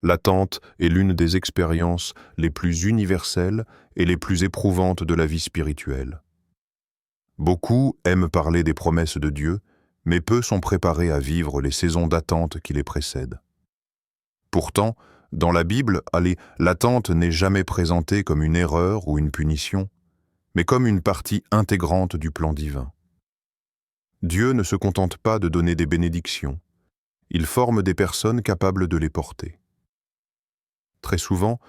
L'attente est l'une des expériences les plus universelles et les plus éprouvantes de la vie spirituelle. Beaucoup aiment parler des promesses de Dieu, mais peu sont préparés à vivre les saisons d'attente qui les précèdent. Pourtant, dans la Bible, l'attente n'est jamais présentée comme une erreur ou une punition, mais comme une partie intégrante du plan divin. Dieu ne se contente pas de donner des bénédictions, il forme des personnes capables de les porter. Très souvent,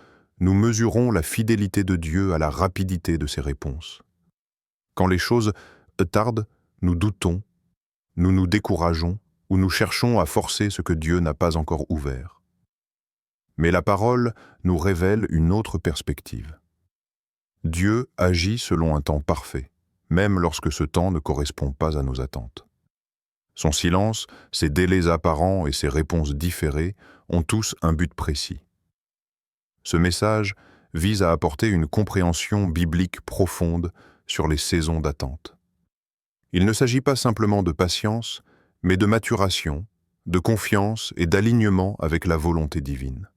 nous mesurons la fidélité de Dieu à la rapidité de ses réponses. Quand les choses tardent, nous doutons, nous nous décourageons ou nous cherchons à forcer ce que Dieu n'a pas encore ouvert. Mais la parole nous révèle une autre perspective. Dieu agit selon un temps parfait, même lorsque ce temps ne correspond pas à nos attentes. Son silence, ses délais apparents et ses réponses différées ont tous un but précis. Ce message vise à apporter une compréhension biblique profonde sur les saisons d'attente. Il ne s'agit pas simplement de patience, mais de maturation, de confiance et d'alignement avec la volonté divine.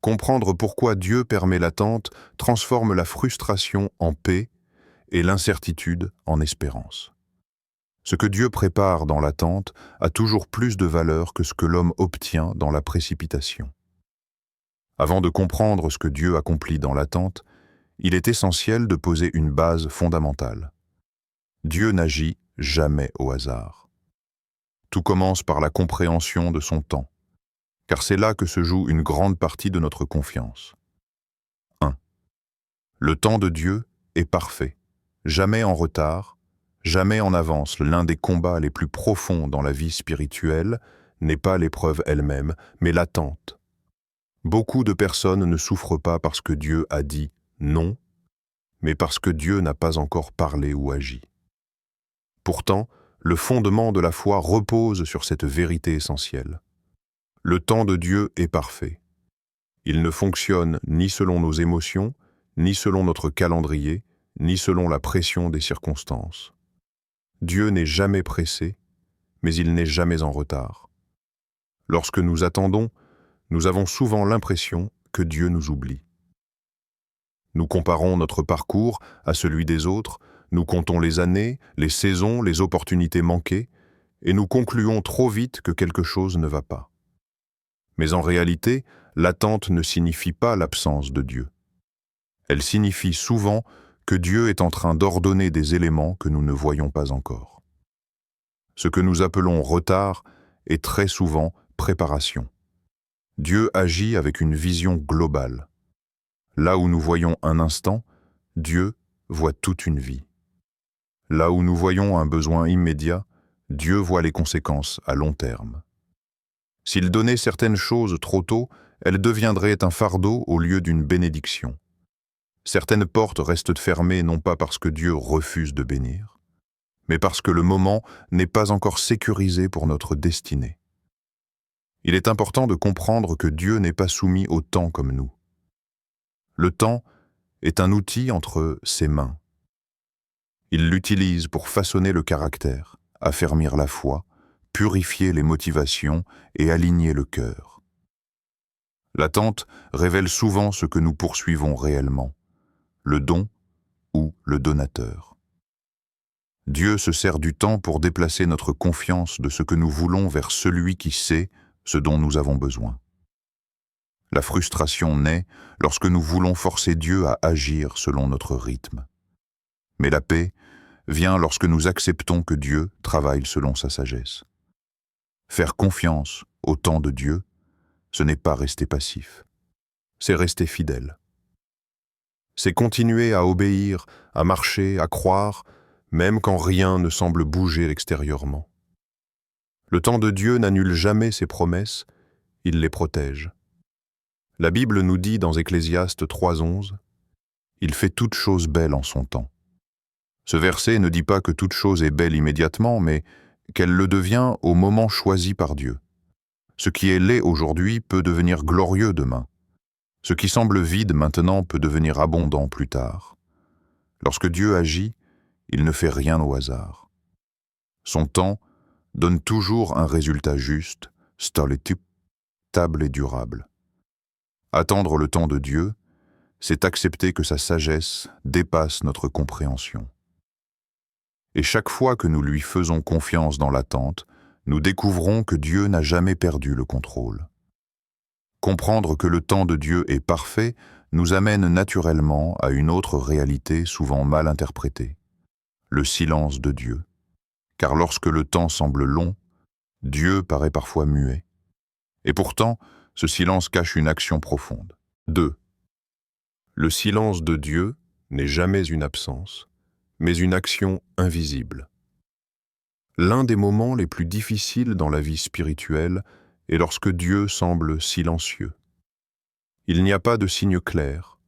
Comprendre pourquoi Dieu permet l'attente transforme la frustration en paix et l'incertitude en espérance. Ce que Dieu prépare dans l'attente a toujours plus de valeur que ce que l'homme obtient dans la précipitation. Avant de comprendre ce que Dieu accomplit dans l'attente, il est essentiel de poser une base fondamentale. Dieu n'agit jamais au hasard. Tout commence par la compréhension de son temps, car c'est là que se joue une grande partie de notre confiance. 1. Le temps de Dieu est parfait, jamais en retard, jamais en avance. L'un des combats les plus profonds dans la vie spirituelle n'est pas l'épreuve elle-même, mais l'attente. Beaucoup de personnes ne souffrent pas parce que Dieu a dit non, mais parce que Dieu n'a pas encore parlé ou agi. Pourtant, le fondement de la foi repose sur cette vérité essentielle. Le temps de Dieu est parfait. Il ne fonctionne ni selon nos émotions, ni selon notre calendrier, ni selon la pression des circonstances. Dieu n'est jamais pressé, mais il n'est jamais en retard. Lorsque nous attendons, nous avons souvent l'impression que Dieu nous oublie. Nous comparons notre parcours à celui des autres, nous comptons les années, les saisons, les opportunités manquées, et nous concluons trop vite que quelque chose ne va pas. Mais en réalité, l'attente ne signifie pas l'absence de Dieu. Elle signifie souvent que Dieu est en train d'ordonner des éléments que nous ne voyons pas encore. Ce que nous appelons retard est très souvent préparation. Dieu agit avec une vision globale. Là où nous voyons un instant, Dieu voit toute une vie. Là où nous voyons un besoin immédiat, Dieu voit les conséquences à long terme. S'il donnait certaines choses trop tôt, elles deviendraient un fardeau au lieu d'une bénédiction. Certaines portes restent fermées non pas parce que Dieu refuse de bénir, mais parce que le moment n'est pas encore sécurisé pour notre destinée. Il est important de comprendre que Dieu n'est pas soumis au temps comme nous. Le temps est un outil entre ses mains. Il l'utilise pour façonner le caractère, affermir la foi, purifier les motivations et aligner le cœur. L'attente révèle souvent ce que nous poursuivons réellement, le don ou le donateur. Dieu se sert du temps pour déplacer notre confiance de ce que nous voulons vers celui qui sait ce dont nous avons besoin. La frustration naît lorsque nous voulons forcer Dieu à agir selon notre rythme. Mais la paix vient lorsque nous acceptons que Dieu travaille selon sa sagesse. Faire confiance au temps de Dieu, ce n'est pas rester passif, c'est rester fidèle. C'est continuer à obéir, à marcher, à croire, même quand rien ne semble bouger extérieurement. Le temps de Dieu n'annule jamais ses promesses, il les protège. La Bible nous dit dans Ecclésiaste 3:11, « Il fait toute chose belle en son temps ». Ce verset ne dit pas que toute chose est belle immédiatement, mais qu'elle le devient au moment choisi par Dieu. Ce qui est laid aujourd'hui peut devenir glorieux demain. Ce qui semble vide maintenant peut devenir abondant plus tard. Lorsque Dieu agit, il ne fait rien au hasard. Son temps donne toujours un résultat juste, stable et durable. Attendre le temps de Dieu, c'est accepter que sa sagesse dépasse notre compréhension. Et chaque fois que nous lui faisons confiance dans l'attente, nous découvrons que Dieu n'a jamais perdu le contrôle. Comprendre que le temps de Dieu est parfait nous amène naturellement à une autre réalité souvent mal interprétée, le silence de Dieu. Car lorsque le temps semble long, Dieu paraît parfois muet. Et pourtant, ce silence cache une action profonde. 2. Le silence de Dieu n'est jamais une absence, mais une action invisible. L'un des moments les plus difficiles dans la vie spirituelle est lorsque Dieu semble silencieux. Il n'y a pas de signe clair,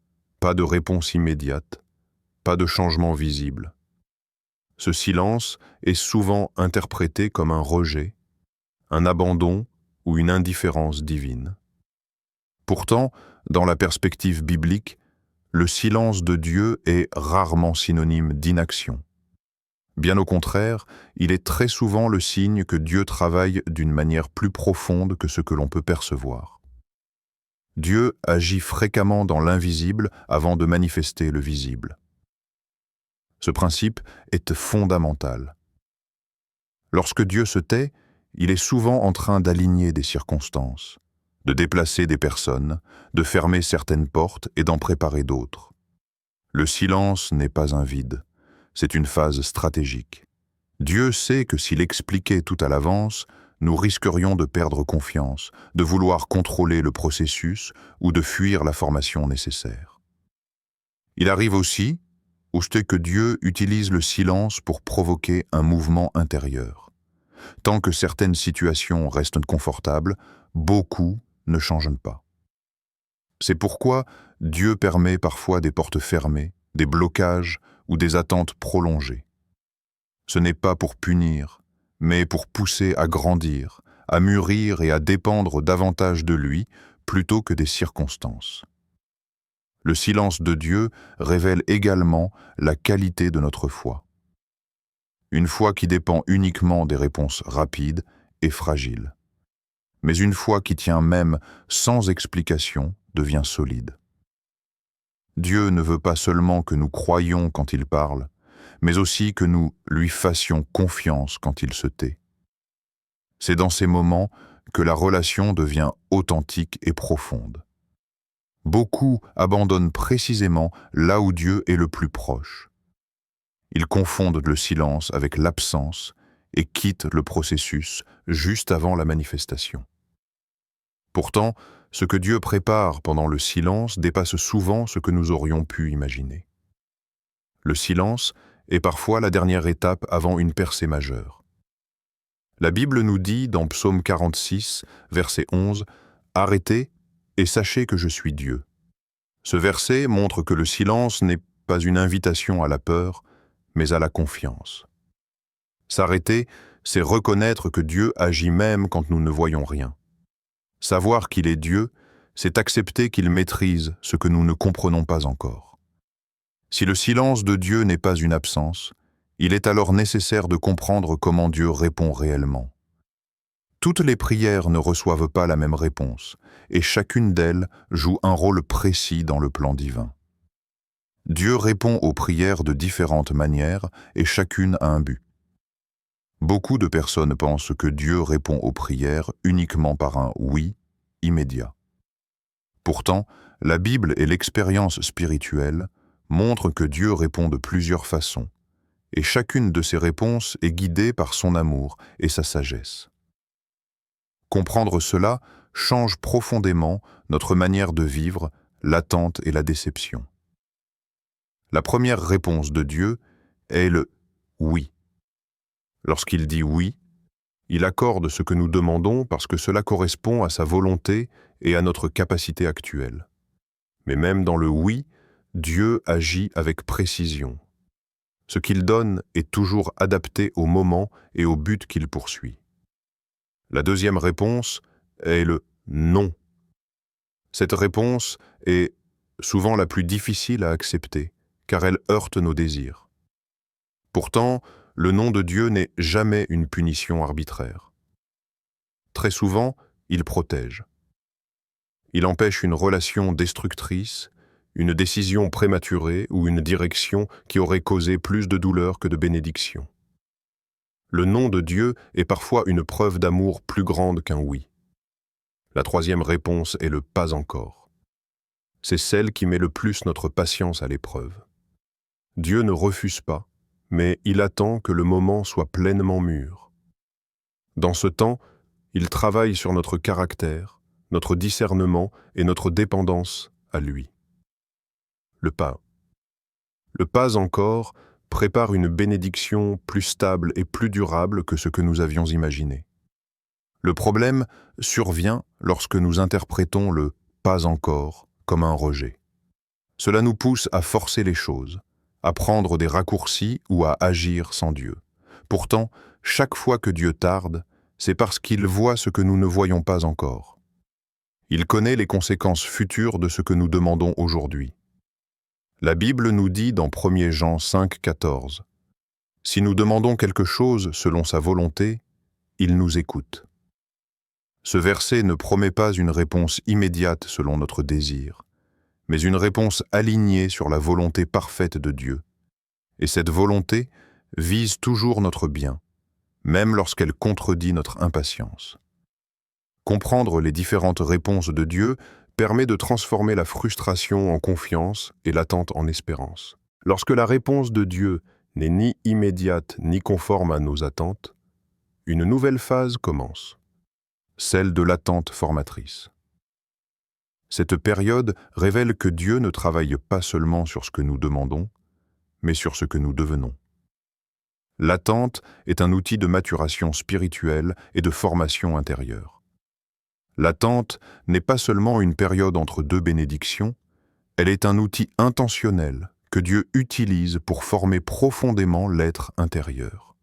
pas de réponse immédiate, pas de changement visible. Ce silence est souvent interprété comme un rejet, un abandon ou une indifférence divine. Pourtant, dans la perspective biblique, le silence de Dieu est rarement synonyme d'inaction. Bien au contraire, il est très souvent le signe que Dieu travaille d'une manière plus profonde que ce que l'on peut percevoir. Dieu agit fréquemment dans l'invisible avant de manifester le visible. Ce principe est fondamental. Lorsque Dieu se tait, il est souvent en train d'aligner des circonstances, de déplacer des personnes, de fermer certaines portes et d'en préparer d'autres. Le silence n'est pas un vide, c'est une phase stratégique. Dieu sait que s'il expliquait tout à l'avance, nous risquerions de perdre confiance, de vouloir contrôler le processus ou de fuir la formation nécessaire. Il arrive aussi, que Dieu utilise le silence pour provoquer un mouvement intérieur. Tant que certaines situations restent confortables, beaucoup ne changent pas. C'est pourquoi Dieu permet parfois des portes fermées, des blocages ou des attentes prolongées. Ce n'est pas pour punir, mais pour pousser à grandir, à mûrir et à dépendre davantage de lui plutôt que des circonstances. Le silence de Dieu révèle également la qualité de notre foi. Une foi qui dépend uniquement des réponses rapides est fragile. Mais une foi qui tient même sans explication devient solide. Dieu ne veut pas seulement que nous croyions quand il parle, mais aussi que nous lui fassions confiance quand il se tait. C'est dans ces moments que la relation devient authentique et profonde. Beaucoup abandonnent précisément là où Dieu est le plus proche. Ils confondent le silence avec l'absence et quittent le processus juste avant la manifestation. Pourtant, ce que Dieu prépare pendant le silence dépasse souvent ce que nous aurions pu imaginer. Le silence est parfois la dernière étape avant une percée majeure. La Bible nous dit dans Psaume 46, verset 11, « Arrêtez et sachez que je suis Dieu ». Ce verset montre que le silence n'est pas une invitation à la peur, mais à la confiance. S'arrêter, c'est reconnaître que Dieu agit même quand nous ne voyons rien. Savoir qu'il est Dieu, c'est accepter qu'il maîtrise ce que nous ne comprenons pas encore. Si le silence de Dieu n'est pas une absence, il est alors nécessaire de comprendre comment Dieu répond réellement. Toutes les prières ne reçoivent pas la même réponse, et chacune d'elles joue un rôle précis dans le plan divin. Dieu répond aux prières de différentes manières, et chacune a un but. Beaucoup de personnes pensent que Dieu répond aux prières uniquement par un « oui » immédiat. Pourtant, la Bible et l'expérience spirituelle montrent que Dieu répond de plusieurs façons, et chacune de ces réponses est guidée par son amour et sa sagesse. Comprendre cela change profondément notre manière de vivre l'attente et la déception. La première réponse de Dieu est le « oui ». Lorsqu'il dit « oui », il accorde ce que nous demandons parce que cela correspond à sa volonté et à notre capacité actuelle. Mais même dans le « oui », Dieu agit avec précision. Ce qu'il donne est toujours adapté au moment et au but qu'il poursuit. La deuxième réponse est le « non ». Cette réponse est souvent la plus difficile à accepter, car elle heurte nos désirs. Pourtant, le nom de Dieu n'est jamais une punition arbitraire. Très souvent, il protège. Il empêche une relation destructrice, une décision prématurée ou une direction qui aurait causé plus de douleur que de bénédiction. Le non de Dieu est parfois une preuve d'amour plus grande qu'un oui. La troisième réponse est le pas encore. C'est celle qui met le plus notre patience à l'épreuve. Dieu ne refuse pas, mais il attend que le moment soit pleinement mûr. Dans ce temps, il travaille sur notre caractère, notre discernement et notre dépendance à lui. Le pas. Le pas encore prépare une bénédiction plus stable et plus durable que ce que nous avions imaginé. Le problème survient lorsque nous interprétons le « pas encore » comme un rejet. Cela nous pousse à forcer les choses, à prendre des raccourcis ou à agir sans Dieu. Pourtant, chaque fois que Dieu tarde, c'est parce qu'il voit ce que nous ne voyons pas encore. Il connaît les conséquences futures de ce que nous demandons aujourd'hui. La Bible nous dit dans 1 Jean 5, 14 « Si nous demandons quelque chose selon sa volonté, il nous écoute. » Ce verset ne promet pas une réponse immédiate selon notre désir, mais une réponse alignée sur la volonté parfaite de Dieu. Et cette volonté vise toujours notre bien, même lorsqu'elle contredit notre impatience. Comprendre les différentes réponses de Dieu permet de transformer la frustration en confiance et l'attente en espérance. Lorsque la réponse de Dieu n'est ni immédiate ni conforme à nos attentes, une nouvelle phase commence, celle de l'attente formatrice. Cette période révèle que Dieu ne travaille pas seulement sur ce que nous demandons, mais sur ce que nous devenons. L'attente est un outil de maturation spirituelle et de formation intérieure. L'attente n'est pas seulement une période entre deux bénédictions, elle est un outil intentionnel que Dieu utilise pour former profondément l'être intérieur.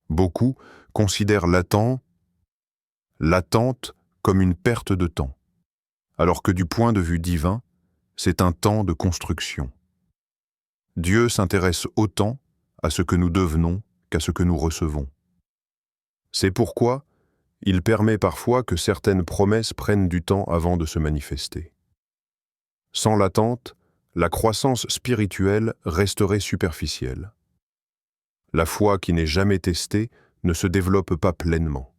Beaucoup considèrent l'attente comme une perte de temps, alors que du point de vue divin, c'est un temps de construction. Dieu s'intéresse autant à ce que nous devenons qu'à ce que nous recevons. C'est pourquoi il permet parfois que certaines promesses prennent du temps avant de se manifester. Sans l'attente, la croissance spirituelle resterait superficielle. La foi qui n'est jamais testée ne se développe pas pleinement.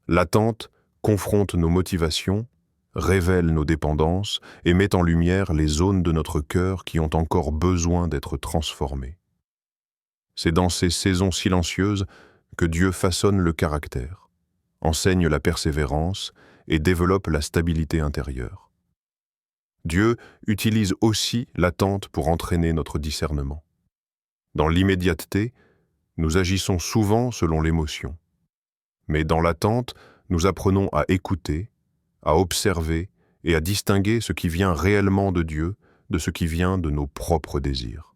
L'attente confronte nos motivations, révèle nos dépendances et met en lumière les zones de notre cœur qui ont encore besoin d'être transformées. C'est dans ces saisons silencieuses que Dieu façonne le caractère, enseigne la persévérance et développe la stabilité intérieure. Dieu utilise aussi l'attente pour entraîner notre discernement. Dans l'immédiateté, nous agissons souvent selon l'émotion. Mais dans l'attente, nous apprenons à écouter, à observer et à distinguer ce qui vient réellement de Dieu de ce qui vient de nos propres désirs.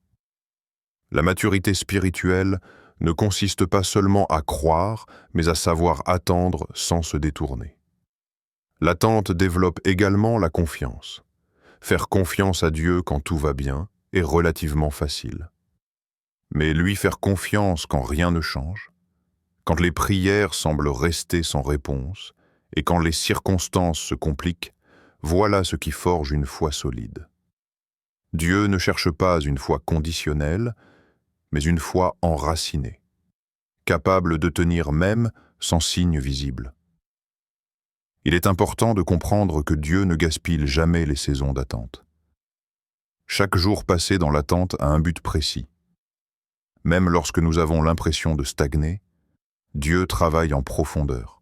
La maturité spirituelle ne consiste pas seulement à croire, mais à savoir attendre sans se détourner. L'attente développe également la confiance. Faire confiance à Dieu quand tout va bien est relativement facile. Mais lui faire confiance quand rien ne change, quand les prières semblent rester sans réponse et quand les circonstances se compliquent, voilà ce qui forge une foi solide. Dieu ne cherche pas une foi conditionnelle, mais une foi enracinée, capable de tenir même sans signe visible. Il est important de comprendre que Dieu ne gaspille jamais les saisons d'attente. Chaque jour passé dans l'attente a un but précis. Même lorsque nous avons l'impression de stagner, Dieu travaille en profondeur.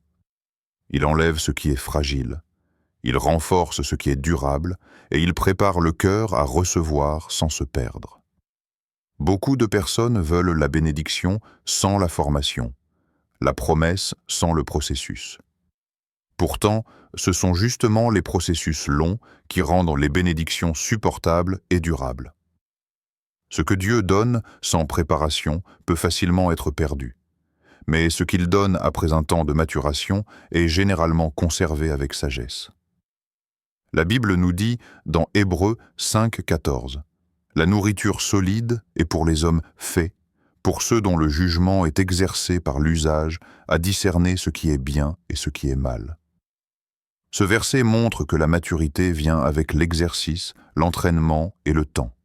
Il enlève ce qui est fragile, il renforce ce qui est durable et il prépare le cœur à recevoir sans se perdre. Beaucoup de personnes veulent la bénédiction sans la formation, la promesse sans le processus. Pourtant, ce sont justement les processus longs qui rendent les bénédictions supportables et durables. Ce que Dieu donne sans préparation peut facilement être perdu, mais ce qu'il donne après un temps de maturation est généralement conservé avec sagesse. La Bible nous dit dans Hébreux 5, 14 « La nourriture solide est pour les hommes faits, pour ceux dont le jugement est exercé par l'usage à discerner ce qui est bien et ce qui est mal. » Ce verset montre que la maturité vient avec l'exercice, l'entraînement et le temps.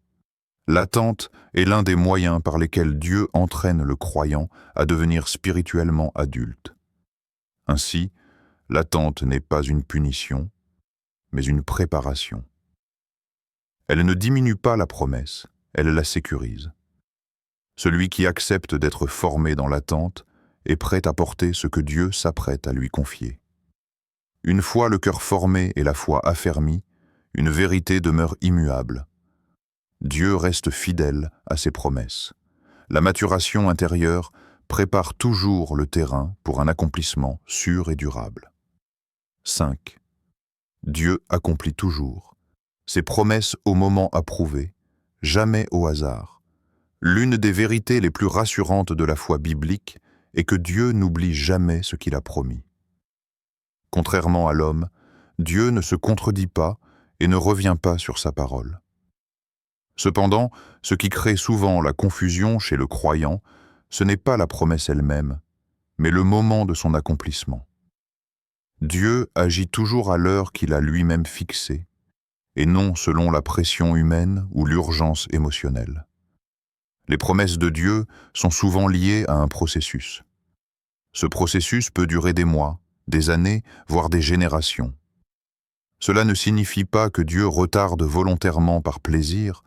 L'attente est l'un des moyens par lesquels Dieu entraîne le croyant à devenir spirituellement adulte. Ainsi, l'attente n'est pas une punition, mais une préparation. Elle ne diminue pas la promesse, elle la sécurise. Celui qui accepte d'être formé dans l'attente est prêt à porter ce que Dieu s'apprête à lui confier. Une fois le cœur formé et la foi affermie, une vérité demeure immuable. Dieu reste fidèle à ses promesses. La maturation intérieure prépare toujours le terrain pour un accomplissement sûr et durable. 5. Dieu accomplit toujours ses promesses au moment approuvé, jamais au hasard. L'une des vérités les plus rassurantes de la foi biblique est que Dieu n'oublie jamais ce qu'il a promis. Contrairement à l'homme, Dieu ne se contredit pas et ne revient pas sur sa parole. Cependant, ce qui crée souvent la confusion chez le croyant, ce n'est pas la promesse elle-même, mais le moment de son accomplissement. Dieu agit toujours à l'heure qu'il a lui-même fixée, et non selon la pression humaine ou l'urgence émotionnelle. Les promesses de Dieu sont souvent liées à un processus. Ce processus peut durer des mois, des années, voire des générations. Cela ne signifie pas que Dieu retarde volontairement par plaisir,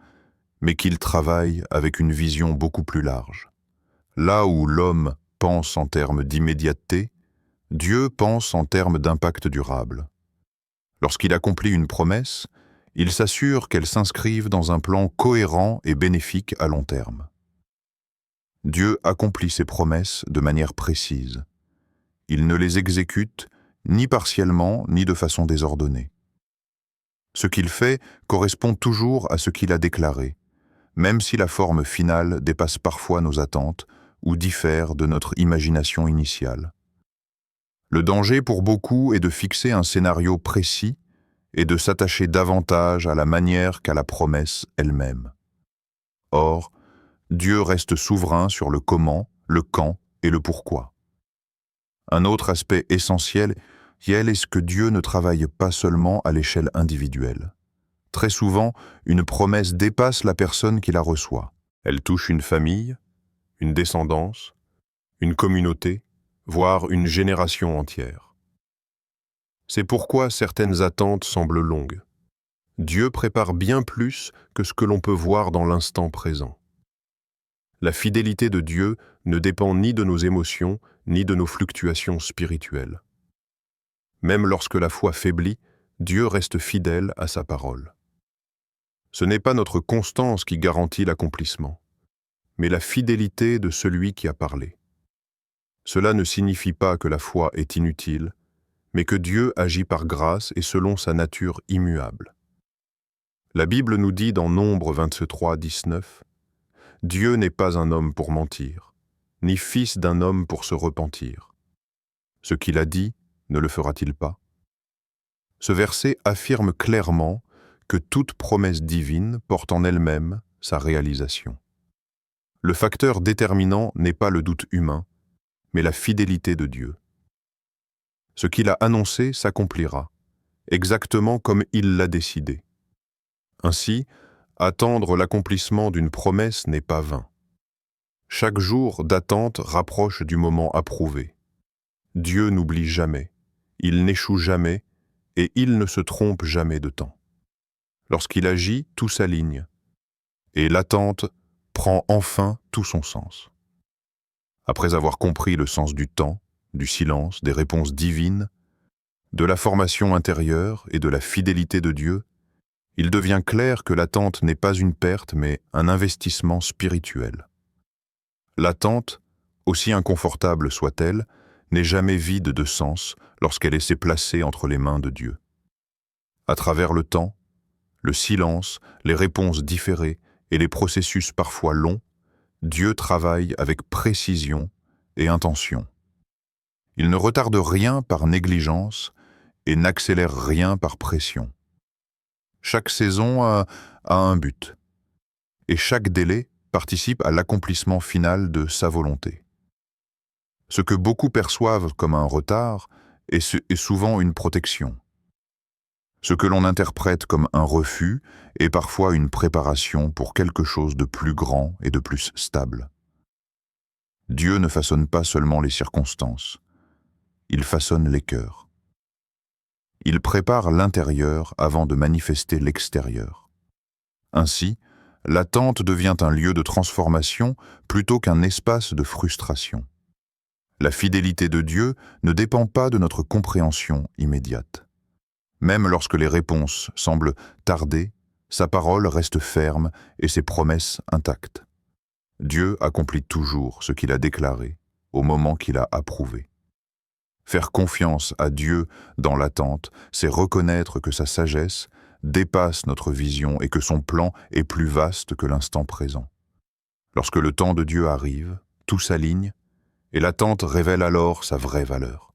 mais qu'il travaille avec une vision beaucoup plus large. Là où l'homme pense en termes d'immédiateté, Dieu pense en termes d'impact durable. Lorsqu'il accomplit une promesse, il s'assure qu'elle s'inscrive dans un plan cohérent et bénéfique à long terme. Dieu accomplit ses promesses de manière précise. Il ne les exécute ni partiellement ni de façon désordonnée. Ce qu'il fait correspond toujours à ce qu'il a déclaré, même si la forme finale dépasse parfois nos attentes ou diffère de notre imagination initiale. Le danger pour beaucoup est de fixer un scénario précis et de s'attacher davantage à la manière qu'à la promesse elle-même. Or, Dieu reste souverain sur le comment, le quand et le pourquoi. Un autre aspect essentiel est que Dieu ne travaille pas seulement à l'échelle individuelle. Très souvent, une promesse dépasse la personne qui la reçoit. Elle touche une famille, une descendance, une communauté, voire une génération entière. C'est pourquoi certaines attentes semblent longues. Dieu prépare bien plus que ce que l'on peut voir dans l'instant présent. La fidélité de Dieu ne dépend ni de nos émotions, ni de nos fluctuations spirituelles. Même lorsque la foi faiblit, Dieu reste fidèle à sa parole. Ce n'est pas notre constance qui garantit l'accomplissement, mais la fidélité de celui qui a parlé. Cela ne signifie pas que la foi est inutile, mais que Dieu agit par grâce et selon sa nature immuable. La Bible nous dit dans Nombre 23, 19, « Dieu n'est pas un homme pour mentir, ni fils d'un homme pour se repentir. Ce qu'il a dit, ne le fera-t-il pas ?» Ce verset affirme clairement que toute promesse divine porte en elle-même sa réalisation. Le facteur déterminant n'est pas le doute humain, mais la fidélité de Dieu. Ce qu'il a annoncé s'accomplira, exactement comme il l'a décidé. Ainsi, attendre l'accomplissement d'une promesse n'est pas vain. Chaque jour d'attente rapproche du moment approuvé. Dieu n'oublie jamais, il n'échoue jamais et il ne se trompe jamais de temps. Lorsqu'il agit, tout s'aligne, et l'attente prend enfin tout son sens. Après avoir compris le sens du temps, du silence, des réponses divines, de la formation intérieure et de la fidélité de Dieu, il devient clair que l'attente n'est pas une perte, mais un investissement spirituel. L'attente, aussi inconfortable soit-elle, n'est jamais vide de sens lorsqu'elle est laissée placée entre les mains de Dieu. À travers le temps, le silence, les réponses différées et les processus parfois longs, Dieu travaille avec précision et intention. Il ne retarde rien par négligence et n'accélère rien par pression. Chaque saison a un but, et chaque délai participe à l'accomplissement final de sa volonté. Ce que beaucoup perçoivent comme un retard est souvent une protection. Ce que l'on interprète comme un refus est parfois une préparation pour quelque chose de plus grand et de plus stable. Dieu ne façonne pas seulement les circonstances, il façonne les cœurs. Il prépare l'intérieur avant de manifester l'extérieur. Ainsi, l'attente devient un lieu de transformation plutôt qu'un espace de frustration. La fidélité de Dieu ne dépend pas de notre compréhension immédiate. Même lorsque les réponses semblent tarder, sa parole reste ferme et ses promesses intactes. Dieu accomplit toujours ce qu'il a déclaré au moment qu'il a approuvé. Faire confiance à Dieu dans l'attente, c'est reconnaître que sa sagesse dépasse notre vision et que son plan est plus vaste que l'instant présent. Lorsque le temps de Dieu arrive, tout s'aligne et l'attente révèle alors sa vraie valeur.